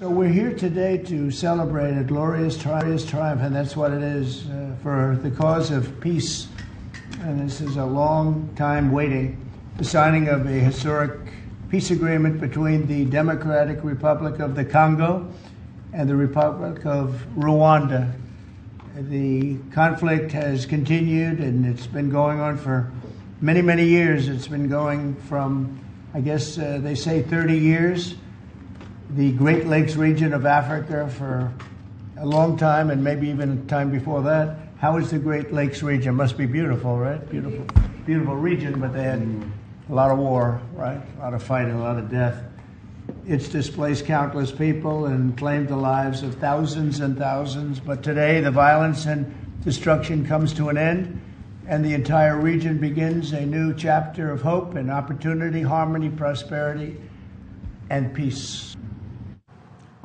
So we're here today to celebrate a glorious triumph, and that's what it is, for the cause of peace. And this is a long time waiting, the signing of a historic peace agreement between the Democratic Republic of the Congo and the Republic of Rwanda. The conflict has continued, and it's been going on for many, many years. It's been going from, I guess they say 30 years. The Great Lakes region of Africa for a long time, and maybe even time before that. How is the Great Lakes region? Must be beautiful, right? Beautiful region, but they had a lot of war, right? A lot of fighting, a lot of death. It's displaced countless people and claimed the lives of thousands and thousands. But today, the violence and destruction comes to an end, and the entire region begins a new chapter of hope and opportunity, harmony, prosperity, and peace.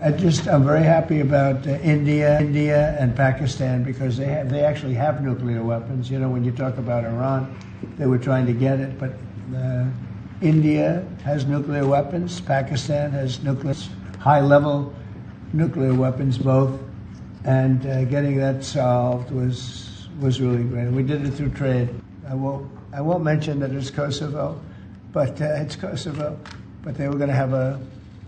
I'm very happy about India and Pakistan, because they actually have nuclear weapons. You know, when you talk about Iran, they were trying to get it, but India has nuclear weapons. Pakistan has high-level nuclear weapons, both, and getting that solved was really great. We did it through trade. I won't mention that it's Kosovo, but it's Kosovo. But they were going to have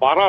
12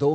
2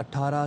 18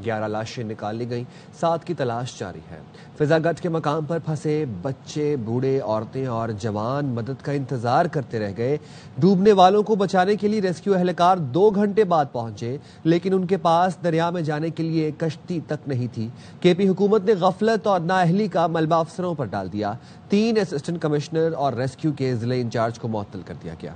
11 لاشیں نکال لی گئیں، 7 کی تلاش جاری ہے۔ فضا گٹھ کے مقام پر پھنسے بچے، بوڑھے، عورتیں اور جوان مدد کا انتظار کرتے رہ گئے۔ ڈوبنے والوں کو بچانے کے لیے ریسکیو اہلکار 2 گھنٹے بعد پہنچے، لیکن ان کے پاس دریا میں جانے کے لیے کشتی تک نہیں تھی۔ کے پی حکومت نے غفلت اور نااہلی کا ملبہ افسروں پر ڈال دیا۔ 3 اسسٹنٹ کمشنر اور ریسکیو کے ضلع انچارج کو معطل کر دیا گیا۔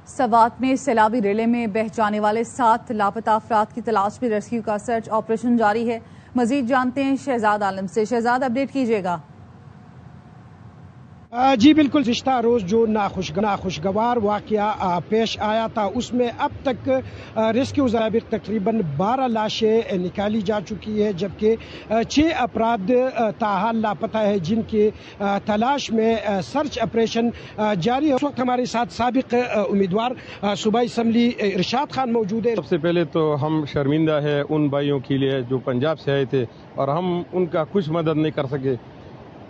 سوات میں سیلابی ریلے میں بہہ جانے والے 7 لاپتہ افراد کی تلاش میں ریسکیو کا سرچ آپریشن جاری ہے۔ مزید جانتے ہیں شہزاد عالم سے۔ شہزاد، اپڈیٹ کیجیے گا۔ جی بالکل، گزشتہ روز جو ناخوشگوار واقعہ پیش آیا تھا اس میں اب تک ریسکیو ضابط تقریباً 12 لاشیں نکالی جا چکی ہے، جبکہ 6 افراد تاحال لاپتہ ہیں جن کی تلاش میں سرچ آپریشن جاری ہے۔ اس وقت ہمارے ساتھ سابق امیدوار صوبائی اسمبلی ارشاد خان موجود ہے۔ سب سے پہلے تو ہم شرمندہ ہیں ان بھائیوں کے لیے جو پنجاب سے آئے تھے اور ہم ان کا کچھ مدد نہیں کر سکے۔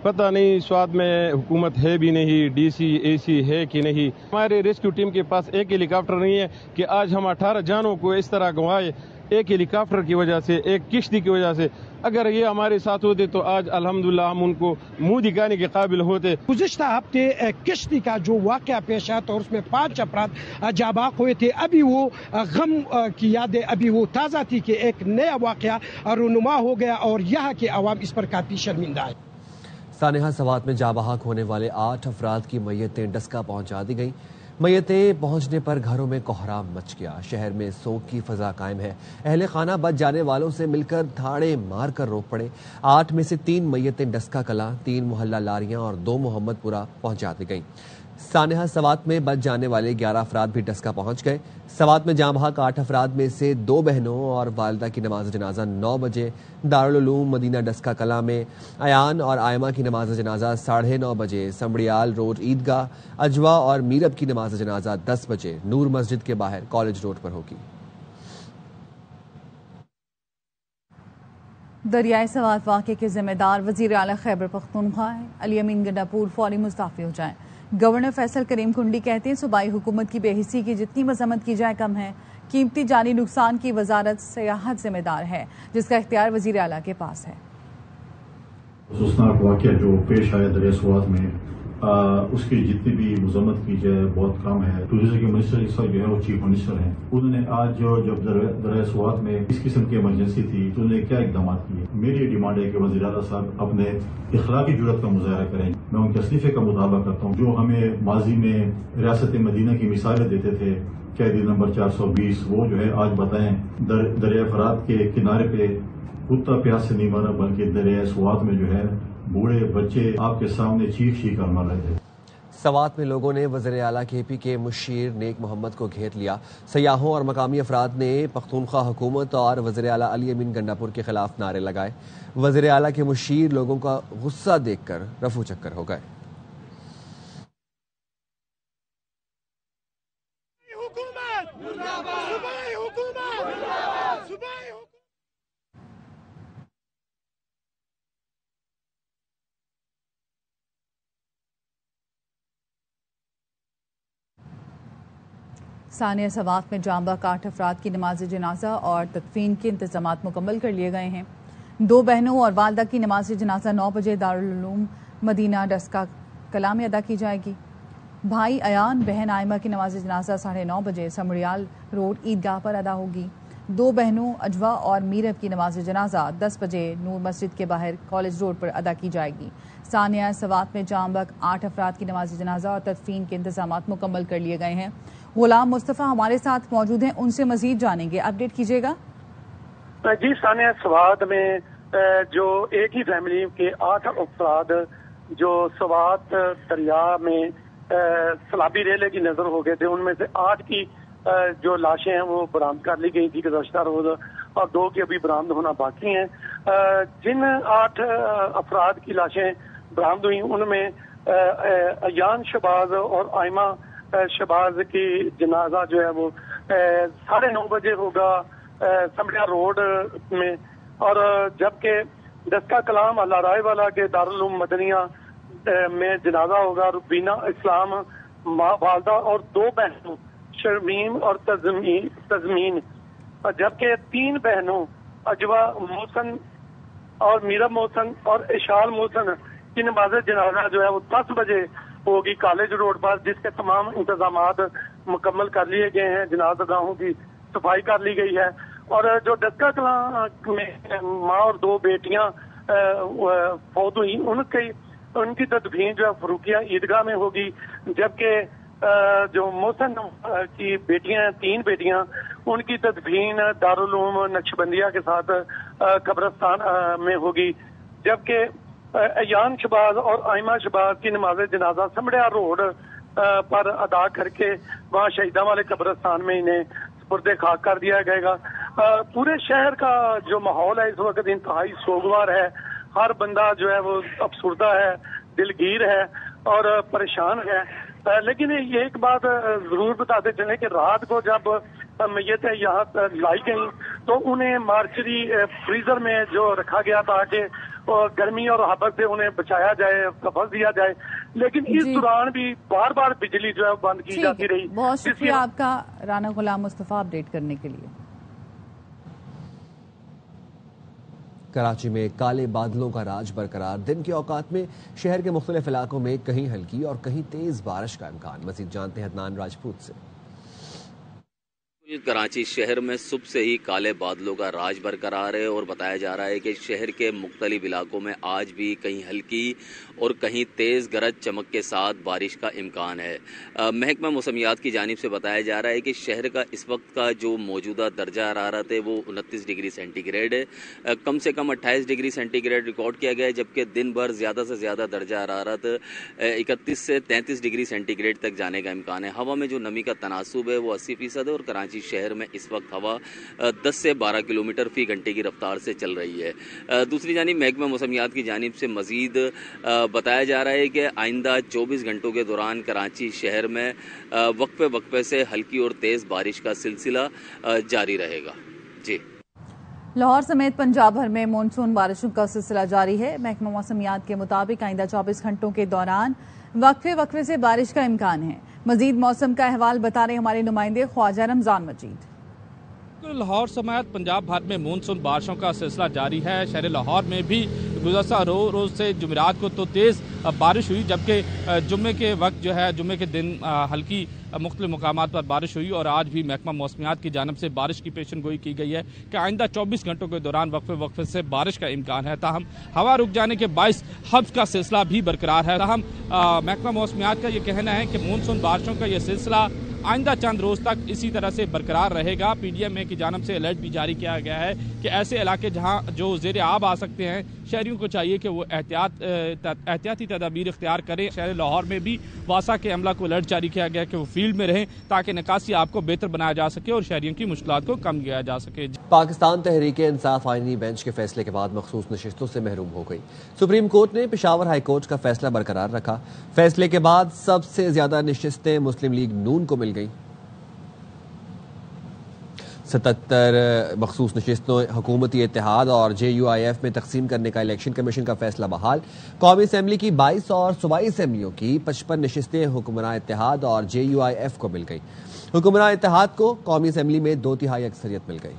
پتہ نہیں سوات میں حکومت ہے بھی نہیں، ڈی سی اے سی ہے کہ نہیں۔ ہمارے ریسکیو ٹیم کے پاس ایک ہیلی کاپٹر نہیں ہے کہ آج ہم 18 جانوں کو اس طرح گنوائے، ایک ہیلی کاپٹر کی وجہ سے، ایک کشتی کی وجہ سے۔ اگر یہ ہمارے ساتھ ہوتے تو آج الحمدللہ ہم ان کو منہ دکھانے کے قابل ہوتے۔ گزشتہ ہفتے کشتی کا جو واقعہ پیش آیا تھا اور اس میں 5 افراد جاں بحق ہوئے تھے، ابھی وہ غم کی یادیں ابھی وہ تازہ تھی کہ ایک نیا واقعہ رونما ہو گیا اور یہاں کے عوام اس پر کافی شرمندہ ہے۔ سانحہ سوات میں جاں بحق ہونے والے 8 افراد کی میتیں ڈسکا پہنچا دی گئیں۔ میتیں پہنچنے پر گھروں میں کوہرام مچ گیا۔ شہر میں سوگ کی فضا قائم ہے۔ اہل خانہ بچ جانے والوں سے مل کر دھاڑے مار کر رو پڑے۔ 8 میں سے 3 میتیں ڈسکا کلاں، 3 محلہ لاریاں اور 2 محمد پورہ پہنچا دی گئیں۔ سانحہ سوات میں بچ جانے والے 11 افراد بھی ڈسکا پہنچ گئے۔ سوات میں جاں بحق 8 افراد میں سے 2 بہنوں اور والدہ کی نماز جنازہ 9 بجے، دارالعلوم مدینہ ڈسکا کلاں میں ایان اور آئمہ کی نماز جنازہ 9:30 بجے، سمبڑیال روڈ عیدگاہ اجوا اور میرب کی نماز جنازہ 10 بجے نور مسجد کے باہر کالج روڈ پر ہوگی۔ دریائے سوات واقعے کے ذمہ دار وزیر اعلیٰ خیبر پختونخوا علی امین گنڈاپور فوری مستعفی ہو جائیں۔ گورنر فیصل کریم کنڈی کہتے ہیں صوبائی حکومت کی بے حسی کی جتنی مذمت کی جائے کم ہے۔ قیمتی جانی نقصان کی وزارت سیاحت ذمہ دار ہے، جس کا اختیار وزیر اعلیٰ کے پاس ہے۔ افسوسناک واقعہ جو پیش آیا دریا سوات میں، اس کی جتنی بھی مذمت کی جائے بہت کم ہے۔ ٹورزم کے منسٹر اس وقت جو ہے وہ چیف منسٹر ہیں، انہوں نے آج جب دریا سوات میں اس قسم کی ایمرجنسی تھی تو انہوں نے کیا اقدامات کیے۔ میری ڈیمانڈ ہے کہ وزیر اعلیٰ صاحب اپنے اخلاقی جرات کا مظاہرہ کریں۔ میں ان کے استعفے کا مطالبہ کرتا ہوں۔ جو ہمیں ماضی میں ریاست مدینہ کی مثالیں دیتے تھے، قیدی نمبر 420، وہ جو ہے آج بتائیں دریا فرات کے کنارے پہ کتا پیاس سے نہیں مرا، بلکہ دریا سوات میں جو ہے بوڑھے بچے آپ کے سامنے چیخ کر مر رہے تھے۔ سوات میں لوگوں نے وزیر اعلیٰ کے پی کے مشیر نیک محمد کو گھیر لیا۔ سیاحوں اور مقامی افراد نے پختونخوا حکومت اور وزیر اعلیٰ علی امین گنڈاپور کے خلاف نعرے لگائے۔ وزیر اعلیٰ کے مشیر لوگوں کا غصہ دیکھ کر رفو چکر ہو گئے۔ سانحہ سوات میں جاں بحق 8 افراد کی نماز جنازہ اور تدفین کے انتظامات مکمل کر لیے گئے ہیں۔ 2 بہنوں اور والدہ کی نماز جنازہ 9 بجے دارالعلوم مدینہ ڈسکا کلاں میں ادا کی جائے گی۔ بھائی ایان بہن آئمہ کی نماز جنازہ 9:30 بجے سمبڑیال روڈ عیدگاہ پر ادا ہوگی۔ 2 بہنوں اجوا اور میرب کی نماز جنازہ 10 بجے نور مسجد کے باہر کالج روڈ پر ادا کی جائے گی۔ سانحہ سوات میں جاں بحق 8 افراد کی نماز جنازہ اور تدفین کے انتظامات مکمل کر لیے گئے ہیں۔ غلام مصطفیٰ ہمارے ساتھ موجود ہیں، ان سے مزید جانیں گے، اپڈیٹ کیجیے گا۔ جی، سانحہ سوات میں جو ایک ہی فیملی کے 8 افراد جو سوات دریا میں سیلابی ریلے کی نظر ہو گئے تھے، ان میں سے 8 کی جو لاشیں ہیں وہ برآمد کر لی گئی تھی گزشتہ روز، اور 2 کی ابھی برآمد ہونا باقی ہیں۔ جن 8 افراد کی لاشیں برآمد ہوئی ان میں ایان شہباز اور آئمہ شہباز کی جنازہ جو ہے وہ 9:30 بجے ہوگا سمبڑیا روڈ میں، اور جبکہ ڈسکا کلاں اللہ رائے والا کے دارالعلوم مدنیہ میں جنازہ ہوگا ربینہ اسلام ماں والدہ اور 2 بہنوں شرمیم اور تزمین، جبکہ 3 بہنوں اجوا محسن اور میرا محسن اور اشال محسن کی نماز جنازہ جو ہے وہ 10 بجے ہوگی کالج روڈ پر، جس کے تمام انتظامات مکمل کر لیے گئے ہیں، جنازہ گاہوں کی صفائی کر لی گئی ہے۔ اور جو ڈسکا کلاں میں ماں اور 2 بیٹیاں فوت ہوئی، ان کی تدفین جو ہے فروخیہ عیدگاہ میں ہوگی، جبکہ جو محسن کی بیٹیاں 3 بیٹیاں، ان کی تدفین دارالعلوم نقشبندیہ کے ساتھ قبرستان میں ہوگی، جبکہ ایان شباز اور آئمہ شباز کی نماز جنازہ سمڑیا روڈ پر ادا کر کے وہاں شہیداں والے قبرستان میں انہیں سپرد خاک کر دیا جائے گا۔ پورے شہر کا جو ماحول ہے اس وقت انتہائی سوگوار ہے، ہر بندہ جو ہے وہ افسردہ ہے، دلگیر ہے اور پریشان ہے۔ لیکن یہ ایک بات ضرور بتاتے چلیں کہ رات کو جب میتیں یہاں لائی گئیں تو انہیں مارچری فریزر میں جو رکھا گیا تاکہ گرمی اور حبس سے انہیں بچایا جائے، کفن دیا جائے، لیکن اس دوران بھی بار بار بجلی جو ہے بند کی جاتی رہی۔ بہت شکریہ آپ کا رانا غلام مصطفیٰ اپڈیٹ کرنے کے لیے۔ کراچی میں کالے بادلوں کا راج برقرار، دن کے اوقات میں شہر کے مختلف علاقوں میں کہیں ہلکی اور کہیں تیز بارش کا امکان۔ مزید جانتے ہیں عدنان راجپوت سے۔ کراچی شہر میں صبح سے ہی کالے بادلوں کا راج برقرار ہے اور بتایا جا رہا ہے کہ شہر کے مختلف علاقوں میں آج بھی کہیں ہلکی اور کہیں تیز گرج چمک کے ساتھ بارش کا امکان ہے۔ محکمہ موسمیات کی جانب سے بتایا جا رہا ہے کہ شہر کا اس وقت کا جو موجودہ درجہ حرارت ہے وہ 29 ڈگری سینٹی گریڈ ہے، کم سے کم 28 ڈگری سینٹی گریڈ ریکارڈ کیا گیا ہے، جبکہ دن بھر زیادہ سے زیادہ درجہ حرارت 31 سے 33 ڈگری سینٹی گریڈ تک جانے کا امکان ہے۔ ہوا میں جو نمی کا تناسب ہے وہ 80% ہے اور کراچی شہر میں اس وقت ہوا 10 سے 12 کلومیٹر فی گھنٹے کی رفتار سے چل رہی ہے۔ دوسری جانب محکمہ موسمیات کی جانب سے مزید بتایا جا رہا ہے کہ آئندہ 24 گھنٹوں کے دوران کراچی شہر میں وقفے وقفے سے ہلکی اور تیز بارش کا سلسلہ جاری رہے گا۔ جی، لاہور سمیت پنجاب بھر میں مانسون بارشوں کا سلسلہ جاری ہے۔ محکمہ موسمیات کے مطابق آئندہ 24 گھنٹوں کے دوران وقفے وقفے سے بارش کا امکان ہے۔ مزید موسم کا احوال بتا رہے ہمارے نمائندے خواجہ رمضان مجید۔ لاہور سمیت پنجاب بھر میں مونسون بارشوں کا سلسلہ جاری ہے۔ شہر لاہور میں بھی گزشتہ روز سے جمعرات کو تو تیز بارش ہوئی، جبکہ جمعے کے وقت جو ہے جمعے کے دن ہلکی مختلف مقامات پر بارش ہوئی اور آج بھی محکمہ موسمیات کی جانب سے بارش کی پیشن گوئی کی گئی ہے کہ آئندہ 24 گھنٹوں کے دوران وقفے وقفے سے بارش کا امکان ہے، تاہم ہوا رک جانے کے باعث حبس کا سلسلہ بھی برقرار ہے۔ تاہم محکمہ موسمیات کا یہ کہنا ہے کہ مونسون بارشوں کا یہ سلسلہ آئندہ چند روز تک اسی طرح سے برقرار رہے گا۔ پی ڈی ایم اے کی جانب سے الرٹ بھی جاری کیا گیا ہے کہ ایسے علاقے جہاں جو زیر آب آ سکتے ہیں، شہریوں کو چاہیے کہ وہ احتیاطی تدابیر اختیار کریں۔ شہر لاہور میں بھی واسا کے عملہ کو الرٹ جاری کیا گیا کہ وہ فیلڈ میں رہیں تاکہ نکاسی آب کو بہتر بنایا جا سکے اور شہریوں کی مشکلات کو کم کیا جا سکے۔ پاکستان تحریک انصاف آئینی بینچ کے فیصلے کے بعد مخصوص نشستوں سے محروم ہو گئی۔ سپریم کورٹ نے پشاور ہائی کورٹ کا فیصلہ برقرار رکھا۔ فیصلے کے بعد سب سے زیادہ نشستیں مسلم لیگ نون کو مل گئیں۔ 77 مخصوص نشستوں حکومتی اتحاد اور JUIF میں تقسیم کرنے کا الیکشن کمیشن کا فیصلہ بحال۔ قومی اسمبلی کی 22 اور صوبائی اسمبلیوں کی 55 نشستیں حکمراں اتحاد اور JUIF کو مل گئی۔ حکمراں اتحاد کو قومی اسمبلی میں 2/3 اکثریت مل گئی۔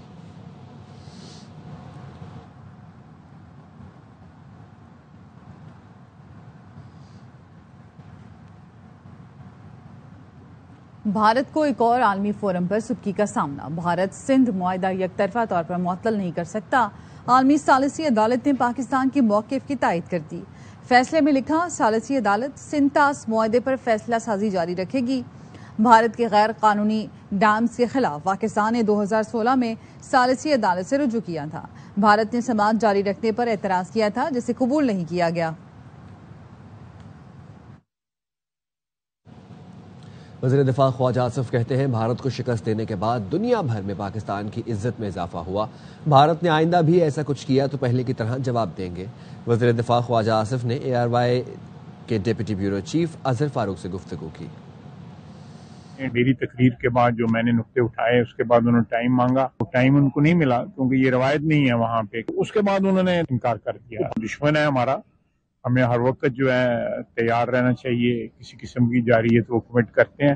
بھارت کو ایک اور عالمی فورم پر سبکی کا سامنا۔ بھارت سندھ معاہدہ یک طرفہ طور پر معطل نہیں کر سکتا۔ عالمی ثالثی عدالت نے پاکستان کے موقف کی تائید کر دی۔ فیصلے میں لکھا، ثالثی عدالت سنتاس معاہدے پر فیصلہ سازی جاری رکھے گی۔ بھارت کے غیر قانونی ڈیمز کے خلاف پاکستان نے 2016 میں ثالثی عدالت سے رجوع کیا تھا۔ بھارت نے سماعت جاری رکھنے پر اعتراض کیا تھا، جسے قبول نہیں کیا گیا۔ وزیر دفاع خواجہ آصف کہتے ہیں بھارت کو شکست دینے کے بعد دنیا بھر میں پاکستان کی عزت میں اضافہ ہوا۔ بھارت نے آئندہ بھی ایسا کچھ کیا تو پہلے کی طرح جواب دیں گے۔ وزیر دفاع خواجہ آصف نے ARY کے ڈپٹی بیورو چیف اظہر فاروق سے گفتگو کی۔ میری تقریر کے بعد جو میں نے نقطے اٹھائے اس کے بعد انہوں نے ٹائم مانگا، وہ ٹائم ان کو نہیں ملا کیونکہ یہ روایت نہیں ہے وہاں پہ۔ اس کے بعد انہوں نے انکار کر دیا۔ دشمن ہے ہمارا، ہمیں ہر وقت جو ہے تیار رہنا چاہیے، کسی قسم کی جارحیت وہ کمٹ کرتے ہیں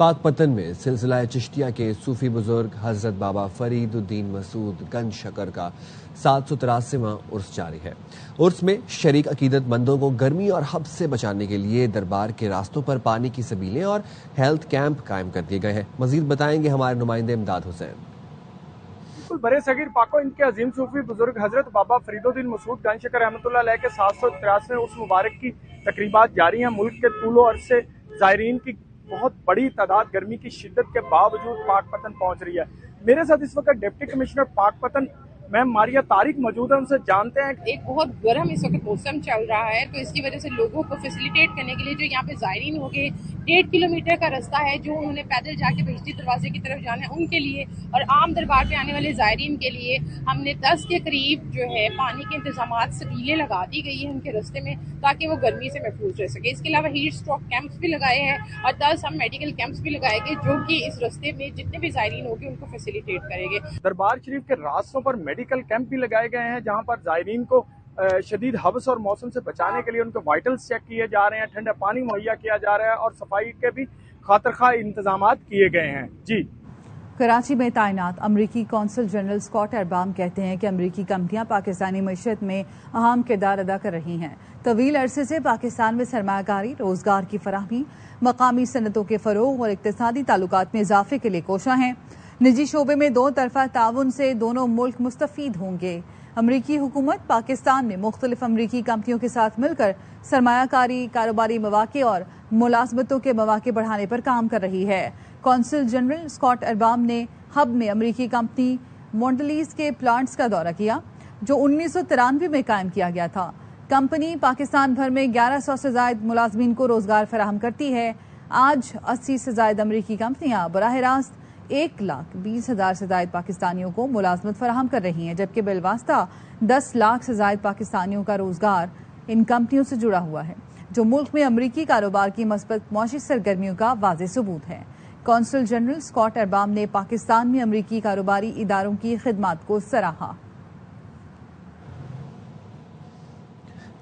پاک پتن میں سلسلہ چشتیہ کے صوفی بزرگ حضرت بابا فرید الدین مسعود گنج شکر کا 783واں عرس جاری ہے۔ عرس میں شریک عقیدت مندوں کو گرمی اور حبس سے بچانے کے لیے دربار کے راستوں پر پانی کی سبیلیں اور ہیلتھ کیمپ قائم کر دیے گئے ہیں۔ مزید بتائیں گے ہمارے نمائندے امداد حسین۔ برے صغیر پاک و ان کے عظیم صوفی بزرگ حضرت بابا فرید الدین مسعود گنج شکر رحمۃ اللہ علیہ کے 783ویں عرس مبارک کی تقریبات جاری ہیں۔ ملک کے طول و عرض سے زائرین کی بہت بڑی تعداد گرمی کی شدت کے باوجود پاک پتن پہنچ رہی ہے۔ میرے ساتھ اس وقت ڈپٹی کمشنر پاک پتن میم ماریا طارق موجود ہے، ان سے جانتے ہیں۔ ایک بہت گرم اس وقت موسم چل رہا ہے، تو اس کی وجہ سے لوگوں کو فیسیلیٹیٹ کرنے کے لیے جو یہاں پہ زائرین ہو گئے 1.5 کلومیٹر کا رستہ ہے جو انہوں نے پیدل جا کے بہشتی دروازے کی طرف جانا ہے ان کے لیے، اور عام دربار پہ آنے والے زائرین کے لیے ہم نے 10 کے قریب جو ہے پانی کے انتظامات سبیلیں لگا دی گئی ہیں ان کے رستے میں تاکہ وہ گرمی سے محفوظ رہ سکے۔ اس کے علاوہ ہیٹ اسٹروک کیمپس بھی لگائے ہیں اور 10 ہم میڈیکل کیمپس بھی لگائے گئے جو کہ اس رستے میں جتنے بھی زائرین ہوں گے ان کو فیسیلیٹیٹ کریں گے۔ دربار شریف کے راستوں پر میڈیکل کیمپ بھی لگائے گئے ہیں جہاں پر زائرین کو شدید حبس اور موسم سے بچانے کے لیے ان کے وائٹلز چیک کیے جا رہے ہیں، ٹھنڈا پانی مہیا کیا جا رہا ہے اور صفائی کے بھی خاطر خواہ انتظامات کیے گئے ہیں۔ جی کراچی میں تعینات امریکی قونصل جنرل اسکاٹ اربام کہتے ہیں کہ امریکی کمپنیاں پاکستانی معیشت میں اہم کردار ادا کر رہی ہیں۔ طویل عرصے سے پاکستان میں سرمایہ کاری، روزگار کی فراہمی، مقامی صنعتوں کے فروغ اور اقتصادی تعلقات میں اضافے کے لیے کوشاں ہیں۔ نجی شعبے میں دو طرفہ تعاون سے دونوں ملک مستفید ہوں گے۔ امریکی حکومت پاکستان میں مختلف امریکی کمپنیوں کے ساتھ مل کر سرمایہ کاری، کاروباری مواقع اور ملازمتوں کے مواقع بڑھانے پر کام کر رہی ہے۔ قونصل جنرل اسکاٹ اربام نے ہب میں امریکی کمپنی مونڈلیز کے پلانٹس کا دورہ کیا جو 1993 میں قائم کیا گیا تھا۔ کمپنی پاکستان بھر میں 1100 سے زائد ملازمین کو روزگار فراہم کرتی ہے۔ آج 80 سے زائد امریکی کمپنیاں براہ راست 1,20,000 سے زائد پاکستانیوں کو ملازمت فراہم کر رہی ہیں، جبکہ بالواسطہ 10 لاکھ سے زائد پاکستانیوں کا روزگار ان کمپنیوں سے جڑا ہوا ہے، جو ملک میں امریکی کاروبار کی مثبت معاشی سرگرمیوں کا واضح ثبوت ہے۔ قونصل جنرل اسکاٹ اربام نے پاکستان میں امریکی کاروباری اداروں کی خدمات کو سراہا۔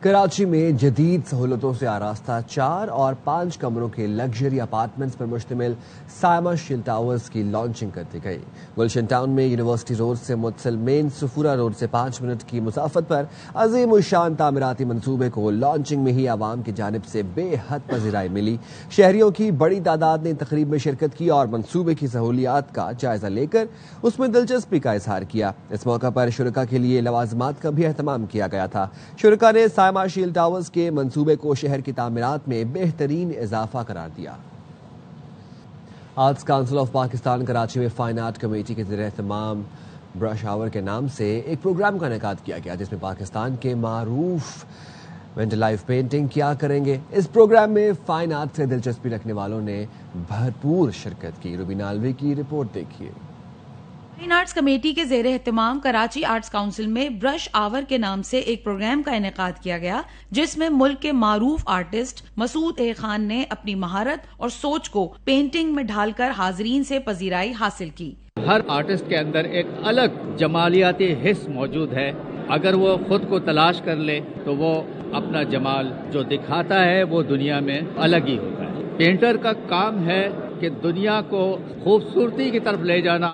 کراچی میں جدید سہولتوں سے آراستہ 4 اور 5 کمروں کے لگژری اپارٹمنٹس پر مشتمل سائما شیل ٹاورز کی لانچنگ کر دی گئی۔ گلشن ٹاؤن میں یونیورسٹی روڈ سے متصل مین سفورہ روڈ سے 5 منٹ کی مسافت پر عظیم الشان تعمیراتی منصوبے کو لانچنگ میں ہی عوام کی جانب سے بے حد پذیرائی ملی۔ شہریوں کی بڑی تعداد نے تقریب میں شرکت کی اور منصوبے کی سہولیات کا جائزہ لے کر اس میں دلچسپی کا اظہار کیا۔ اس موقع پر شرکاء کے لیے لوازمات کا بھی اہتمام کیا گیا تھا۔ شرکاء نے سائما شیل ٹاورز کے منصوبے کو شہر کی تعمیرات میں بہترین اضافہ قرار دیا۔ Arts council of Pakistan Karachi میں فائن آرٹ کمیٹی کے زیر اہتمام برش آور کے نام سے ایک پروگرام کا انعقاد کیا گیا جس میں پاکستان کے معروف وینڈل لائف پینٹنگ کیا کریں گے۔ اس پروگرام میں فائن آرٹ سے دلچسپی رکھنے والوں نے بھرپور شرکت کی۔ روبینہ الوی کی رپورٹ دیکھیے۔ فائن آرٹس کمیٹی کے زیر اہتمام کراچی آرٹس کونسل میں برش آور کے نام سے ایک پروگرام کا انعقاد کیا گیا جس میں ملک کے معروف آرٹسٹ مسعود اے خان نے اپنی مہارت اور سوچ کو پینٹنگ میں ڈھال کر حاضرین سے پذیرائی حاصل کی۔ ہر آرٹسٹ کے اندر ایک الگ جمالیاتی حس موجود ہے، اگر وہ خود کو تلاش کر لے تو وہ اپنا جمال جو دکھاتا ہے وہ دنیا میں الگ ہی ہوتا ہے۔ پینٹر کا کام ہے کہ دنیا کو خوبصورتی کی طرف لے جانا۔